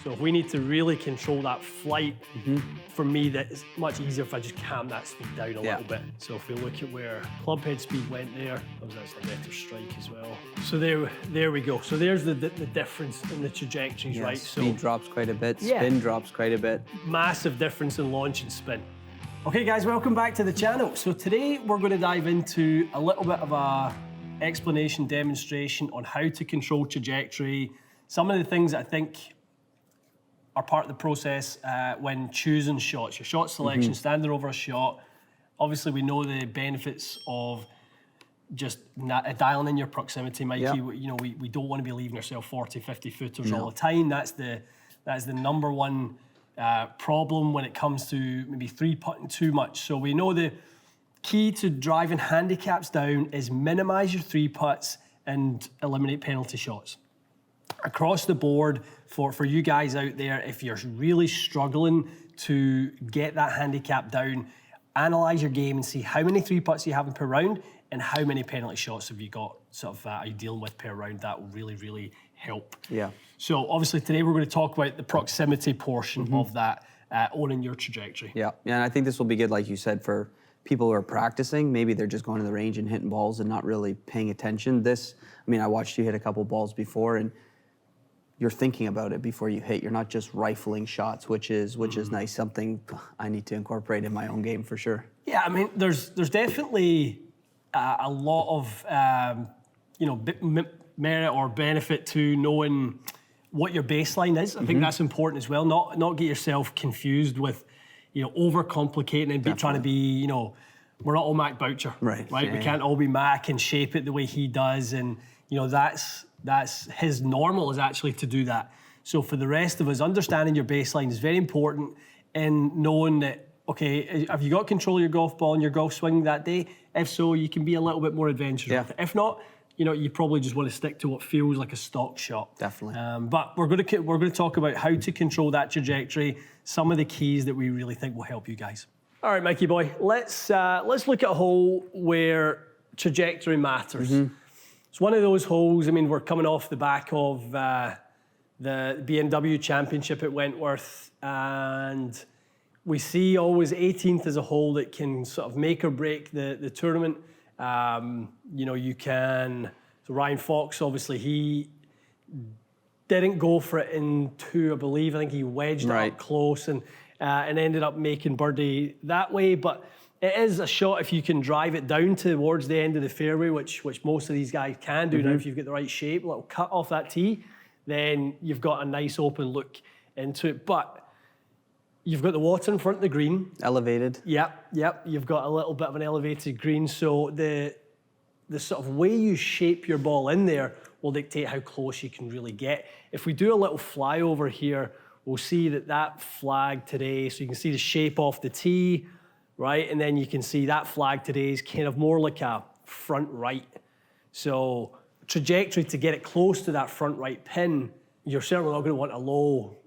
So if we need to really control that flight, for me, that is much easier if I just calm that speed down a little bit. So if we look at where club head speed went there, that was actually a better strike as well. So there we go. So there's the difference in the trajectories, right? Speed drops quite a bit, spin drops quite a bit. Massive difference in launch and spin. Okay guys, welcome back to the channel. So today we're going to dive into a little bit of a explanation, demonstration on how to control trajectory. Some of the things that I think are part of the process when choosing shots. Your shot selection, standing over a shot. Obviously, we know the benefits of just dialing in your proximity, Mikey. Yep. You know, we don't want to be leaving ourselves 40, 50 footers all the time. That's the number one problem when it comes to maybe three putting too much. So we know the key to driving handicaps down is minimize your three putts and eliminate penalty shots. Across the board, for you guys out there, if you're really struggling to get that handicap down, analyze your game and see how many three putts you have per round and how many penalty shots have you got are you dealing with per round. That will really, really help. Yeah. So obviously today we're going to talk about the proximity portion of that, owning your trajectory. Yeah, and I think this will be good, like you said, for people who are practicing. Maybe they're just going to the range and hitting balls and not really paying attention. I watched you hit a couple balls before, and you're thinking about it before you hit. You're not just rifling shots, which is nice. Something I need to incorporate in my own game for sure. Yeah, I mean, there's definitely a lot of merit or benefit to knowing what your baseline is. I think that's important as well. Not get yourself confused with, overcomplicating and trying to be, we're not all Mac Boucher, right? Yeah, we can't all be Mac and shape it the way he does, and that's his normal is actually to do that. So for the rest of us, understanding your baseline is very important, and knowing that, okay, have you got control of your golf ball and your golf swing that day? If so, you can be a little bit more adventurous with it. If not, you probably just want to stick to what feels like a stock shot. Definitely. But we're going to talk about how to control that trajectory, some of the keys that we really think will help you guys. All right, Mikey boy, let's look at a hole where trajectory matters. It's one of those holes. I mean, we're coming off the back of the BMW Championship at Wentworth, and we see always 18th as a hole that can sort of make or break the tournament. You can. So Ryan Fox, obviously, he didn't go for it in two, I believe. I think he wedged it up close and ended up making birdie that way, but. It is a shot if you can drive it down towards the end of the fairway, which most of these guys can do now if you've got the right shape, a little cut off that tee, then you've got a nice open look into it. But you've got the water in front of the green. Elevated. Yep. You've got a little bit of an elevated green. So the sort of way you shape your ball in there will dictate how close you can really get. If we do a little flyover here, we'll see that flag today, so you can see the shape off the tee, right? And then you can see that flag today is kind of more like a front right. So trajectory to get it close to that front right pin, you're certainly not going to want a low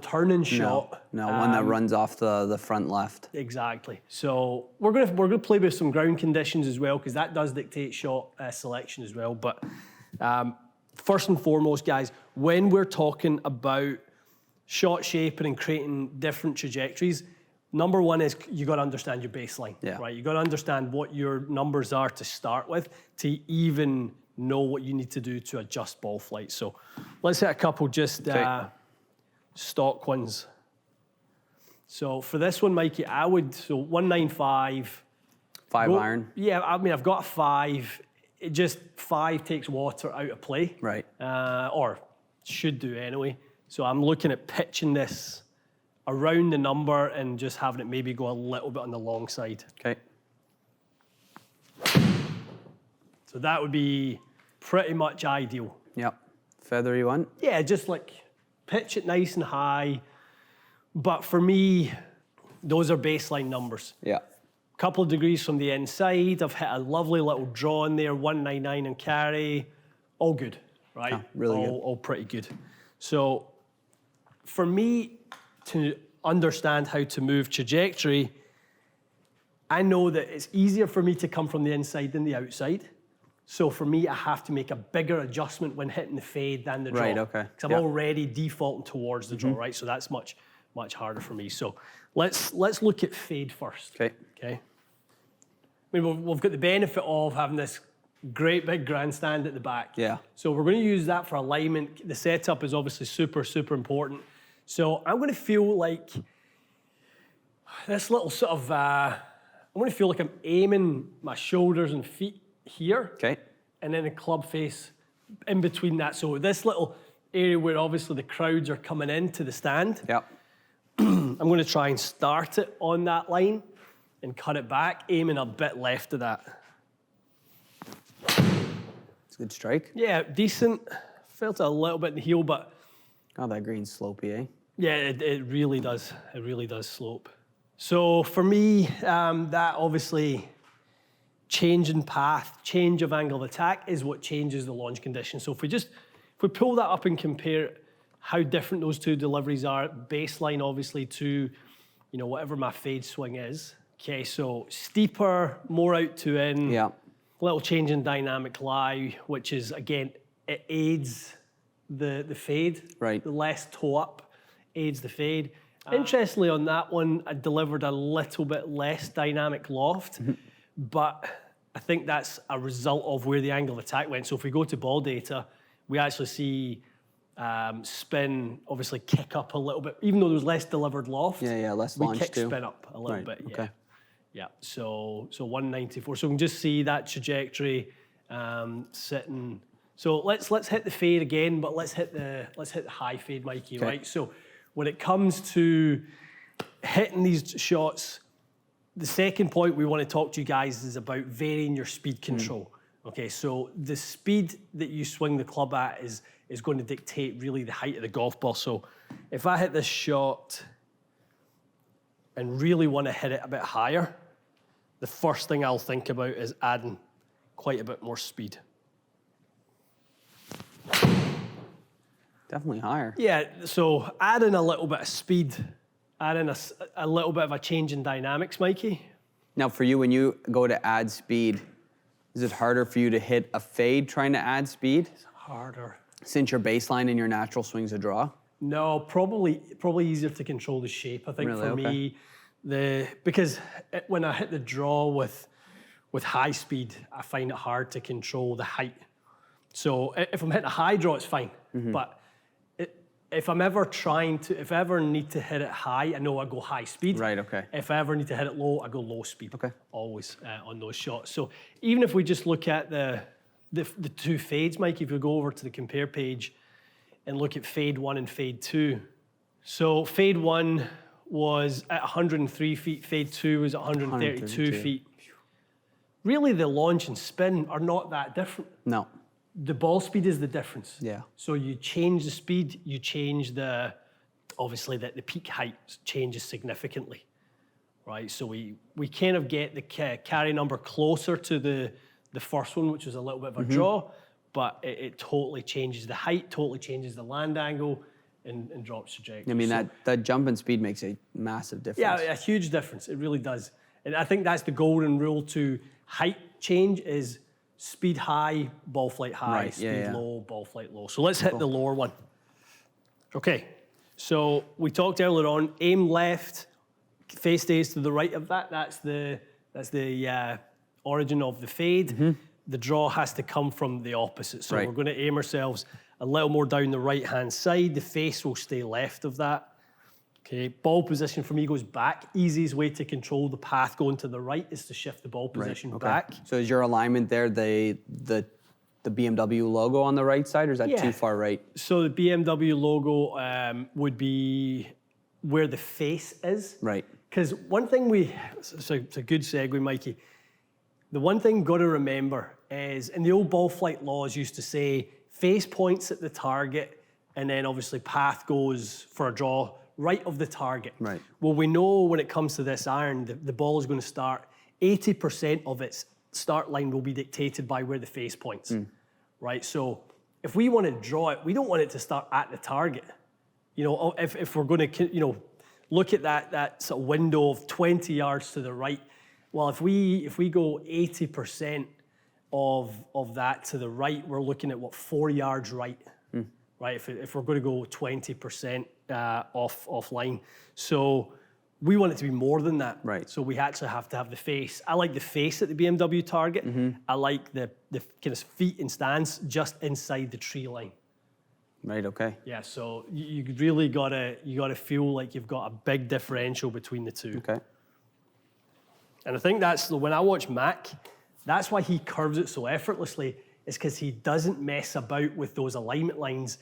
turning shot. No, one that runs off the front left. Exactly. So we're gonna play with some ground conditions as well, because that does dictate shot selection as well. But first and foremost, guys, when we're talking about shot shaping and creating different trajectories, number one is you got to understand your baseline, right? You got to understand what your numbers are to start with to even know what you need to do to adjust ball flight. So let's hit a couple just stock ones. So for this one, Mikey, I would, 195. 5 iron. Yeah, I mean, I've got a 5. It just 5 takes water out of play. Right. Or should do anyway. So I'm looking at pitching this around the number and just having it maybe go a little bit on the long side. Okay. So that would be pretty much ideal. Yep. Feathery one? Yeah, just like pitch it nice and high. But for me, those are baseline numbers. Yeah. Couple of degrees from the inside. I've hit a lovely little draw in there, 199 and carry. All good, right? Yeah, really good. All pretty good. So for me, to understand how to move trajectory, I know that it's easier for me to come from the inside than the outside. So for me, I have to make a bigger adjustment when hitting the fade than the draw. Right, okay. Because I'm already defaulting towards the draw, right? So that's much harder for me. So let's look at fade first. Okay. Okay. I mean, we've got the benefit of having this great big grandstand at the back. Yeah. So we're going to use that for alignment. The setup is obviously super, super important. So I'm going to feel like this little sort of, I'm going to feel like I'm aiming my shoulders and feet here. Okay. And then the club face in between that. So this little area where obviously the crowds are coming into the stand. Yeah. I'm going to try and start it on that line and cut it back, aiming a bit left of that. It's a good strike. Yeah, decent. Felt it a little bit in the heel, but Oh, that green's slopey, eh? yeah, it really does. It really does slope. So for me, that obviously change in path, change of angle of attack is what changes the launch condition. So if we pull that up and compare how different those two deliveries are, baseline obviously to, whatever my fade swing is. Okay, so steeper, more out to in. Yeah. Little change in dynamic lie, which is, again, it aids the fade. Right. The less toe up aids the fade. Interestingly, on that one, I delivered a little bit less dynamic loft, but I think that's a result of where the angle of attack went. So if we go to ball data, we actually see spin obviously kick up a little bit, even though there was less delivered loft. Yeah, less we launch kick too. spin up a little Right, bit. Yeah. okay. Yeah. So 194. So we can just see that trajectory sitting. So let's hit the fade again, but let's hit the high fade, Mikey. Okay. Right. So when it comes to hitting these shots, the second point we want to talk to you guys is about varying your speed control. Okay, so the speed that you swing the club at is going to dictate really the height of the golf ball. So if I hit this shot and really want to hit it a bit higher, the first thing I'll think about is adding quite a bit more speed. Definitely higher. Yeah, so adding a little bit of speed, adding a little bit of a change in dynamics, Mikey. Now, for you, when you go to add speed, is it harder for you to hit a fade trying to add speed? It's harder. Since your baseline and your natural swing's a draw? No, probably easier to control the shape. I think Really? for Okay. me, because when I hit the draw with high speed, I find it hard to control the height. So if I'm hitting a high draw, it's fine. But if I'm ever if I ever need to hit it high, I know I go high speed. Right, okay. If I ever need to hit it low, I go low speed. Okay. Always on those shots. So even if we just look at the two fades, Mike, if you go over to the compare page and look at fade 1 and fade 2. So fade 1 was at 103 feet, fade 2 was at 132 feet. Really, the launch and spin are not that different. No. The ball speed is the difference. Yeah. So you change the speed, you change obviously the peak height changes significantly, right? So we kind of get the carry number closer to the first one, which was a little bit of a draw, but it totally changes the height, totally changes the land angle, and drops trajectory. I mean, that jump in speed makes a massive difference. Yeah, a huge difference. It really does. And I think that's the golden rule to height change is speed high, ball flight high, Right, speed low, ball flight low. So let's hit the lower one. Okay, so we talked earlier on, aim left, face stays to the right of that. That's the origin of the fade. The draw has to come from the opposite. So Right. we're going to aim ourselves a little more down the right-hand side. The face will stay left of that. Okay, ball position for me goes back. Easiest way to control the path going to the right is to shift the ball position back. So is your alignment there the BMW logo on the right side, or is that Yeah. too far right? So the BMW logo would be where the face is. Right. Because one thing it's a good segue, Mikey. The one thing got to remember is, in the old ball flight laws used to say, face points at the target, and then obviously path goes for a draw right of the target. Right. Well, we know when it comes to this iron, the ball is going to start, 80% of its start line will be dictated by where the face points, right? So if we want to draw it, we don't want it to start at the target. You know, if we're going to, look at that sort of window of 20 yards to the right, well, if we go 80% of that to the right, we're looking at what, 4 yards right, right? If we're going to go 20% offline. So we want it to be more than that. Right. So we actually have to have the face. I like the face at the BMW Target. I like the kind of feet and stance just inside the tree line. Right, okay. Yeah, so you really gotta feel like you've got a big differential between the two. Okay. And I think that's, when I watch Mac, that's why he curves it so effortlessly, is because he doesn't mess about with those alignment lines.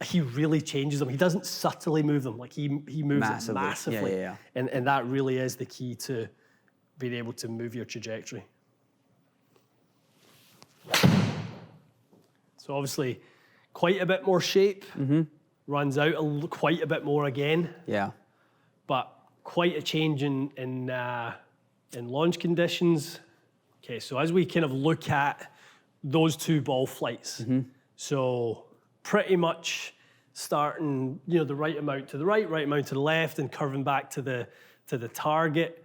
He really changes them. He doesn't subtly move them. Like he moves it massively. Yeah. And that really is the key to being able to move your trajectory. So obviously, quite a bit more shape. Runs out quite a bit more again. Yeah. But quite a change in launch conditions. Okay, so as we kind of look at those two ball flights, so pretty much starting, the right amount to the right amount to the left, and curving back to the target.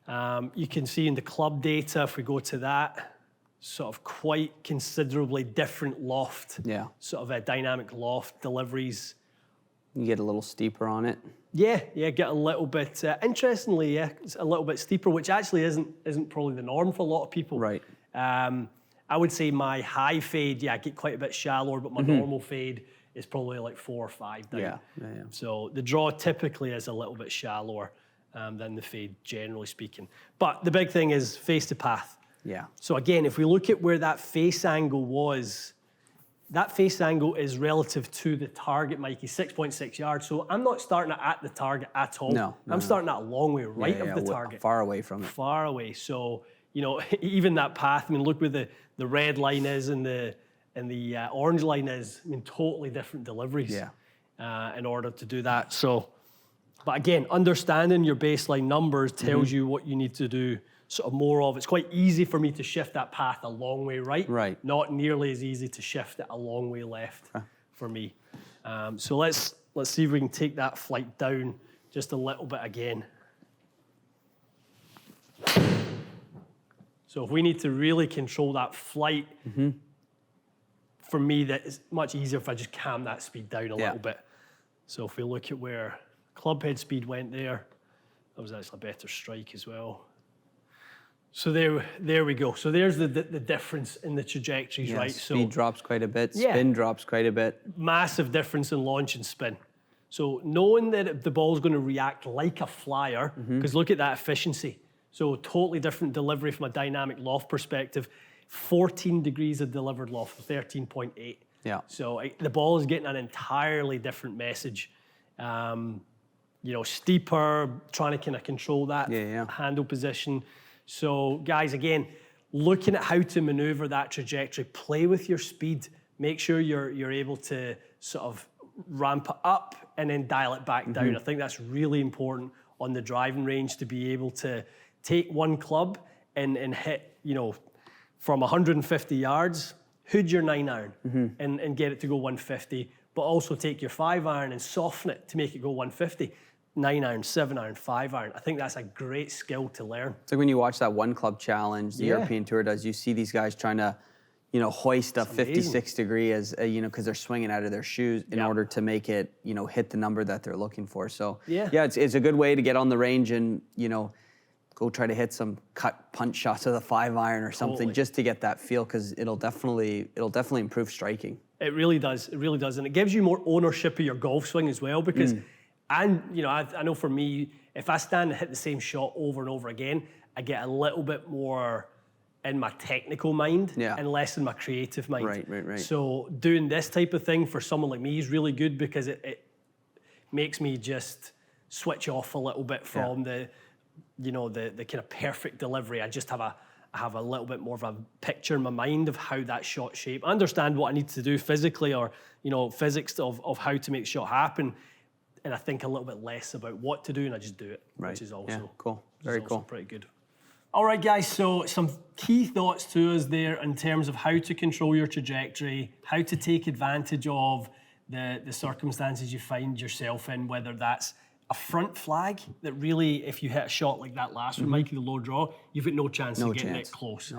You can see in the club data, if we go to that, sort of quite considerably different loft. Yeah. Sort of a dynamic loft deliveries. You get a little steeper on it. Yeah, get a little bit. Interestingly, it's a little bit steeper, which actually isn't probably the norm for a lot of people. Right. I would say my high fade, I get quite a bit shallower, but my normal fade is probably like 4 or 5 down. Yeah. So the draw typically is a little bit shallower than the fade, generally speaking. But the big thing is face to path. Yeah. So again, if we look at where that face angle was, that face angle is relative to the target, Mikey, 6.6 yards. So I'm not starting at the target at all. No, I'm starting at a long way right of the target. Far away from it. Far away. So, even that path, look where the red line is and the orange line is, totally different deliveries. Yeah. In order to do that. So, but again, understanding your baseline numbers tells you what you need to do sort of more of. It's quite easy for me to shift that path a long way right. Right. Not nearly as easy to shift it a long way left for me. So let's see if we can take that flight down just a little bit again. So if we need to really control that flight, for me, that is much easier if I just cam that speed down a little bit. So if we look at where club head speed went there, that was actually a better strike as well. So there we go. So there's the difference in the trajectories, right? Speed drops quite a bit, spin drops quite a bit. Massive difference in launch and spin. So knowing that the ball's going to react like a flyer, because look at that efficiency. So totally different delivery from a dynamic loft perspective. 14 degrees of delivered loft, 13.8. Yeah. So the ball is getting an entirely different message. Steeper, trying to kind of control that handle position. So guys, again, looking at how to maneuver that trajectory, play with your speed, make sure you're able to sort of ramp it up and then dial it back down. I think that's really important on the driving range, to be able to take one club and hit, from 150 yards, hood your 9-iron and get it to go 150, but also take your 5-iron and soften it to make it go 150. 9-iron, 7-iron, 5-iron. I think that's a great skill to learn. It's like when you watch that one club challenge the European Tour does, you see these guys trying to, hoist a 56 degree as, because they're swinging out of their shoes in order to make it, hit the number that they're looking for. So it's a good way to get on the range and, go try to hit some cut punch shots of the 5-iron or something just to get that feel, because it'll definitely improve striking. It really does. It really does. And it gives you more ownership of your golf swing as well, because I know for me, if I stand and hit the same shot over and over again, I get a little bit more in my technical mind and less in my creative mind. Right. So doing this type of thing for someone like me is really good, because it makes me just switch off a little bit from the kind of perfect delivery. I just have a little bit more of a picture in my mind of how that shot shape. I understand what I need to do physically, or physics of how to make the shot happen. And I think a little bit less about what to do, and I just do it, which is also cool. Very cool. Pretty good. All right, guys, so some key thoughts to us there in terms of how to control your trajectory, how to take advantage of the circumstances you find yourself in, whether that's a front flag that really, if you hit a shot like that last one, Mikey, the low draw, you've got no chance of getting it close.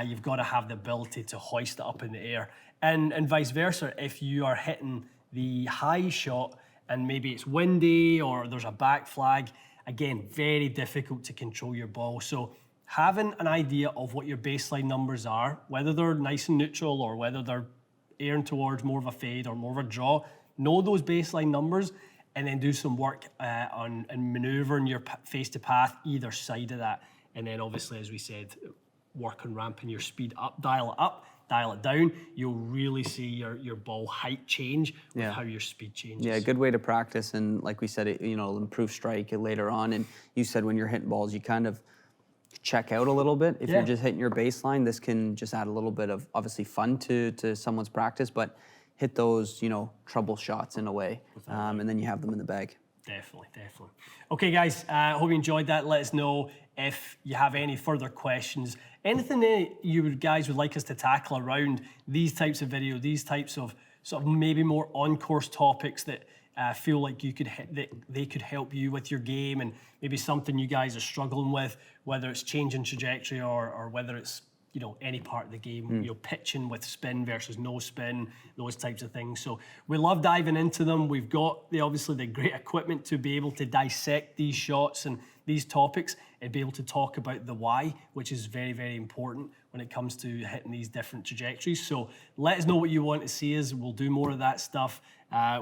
you've got to have the ability to hoist it up in the air. And vice versa, if you are hitting the high shot and maybe it's windy or there's a back flag, again, very difficult to control your ball. So having an idea of what your baseline numbers are, whether they're nice and neutral or whether they're airing towards more of a fade or more of a draw, know those baseline numbers and then do some work on maneuvering your face to path either side of that. And then obviously, as we said, work on ramping your speed up, dial it down. You'll really see your ball height change with how your speed changes. Yeah, a good way to practice, and like we said, it'll improve strike later on. And you said when you're hitting balls, you kind of check out a little bit. If you're just hitting your baseline, this can just add a little bit of obviously fun to someone's practice, but hit those, trouble shots in a way, and then you have them in the bag. Definitely. Okay, guys, hope you enjoyed that. Let us know if you have any further questions. Anything that you guys would like us to tackle around these types of videos, these types of sort of maybe more on-course topics that feel like that they could help you with your game, and maybe something you guys are struggling with, whether it's changing trajectory or whether it's any part of the game, pitching with spin versus no spin, those types of things. So we love diving into them. We've got obviously the great equipment to be able to dissect these shots and these topics and be able to talk about the why, which is very, very important when it comes to hitting these different trajectories. So let us know what you want to see us. We'll do more of that stuff.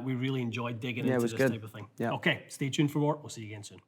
We really enjoyed digging into this type of thing. Yeah. Okay, stay tuned for more. We'll see you again soon.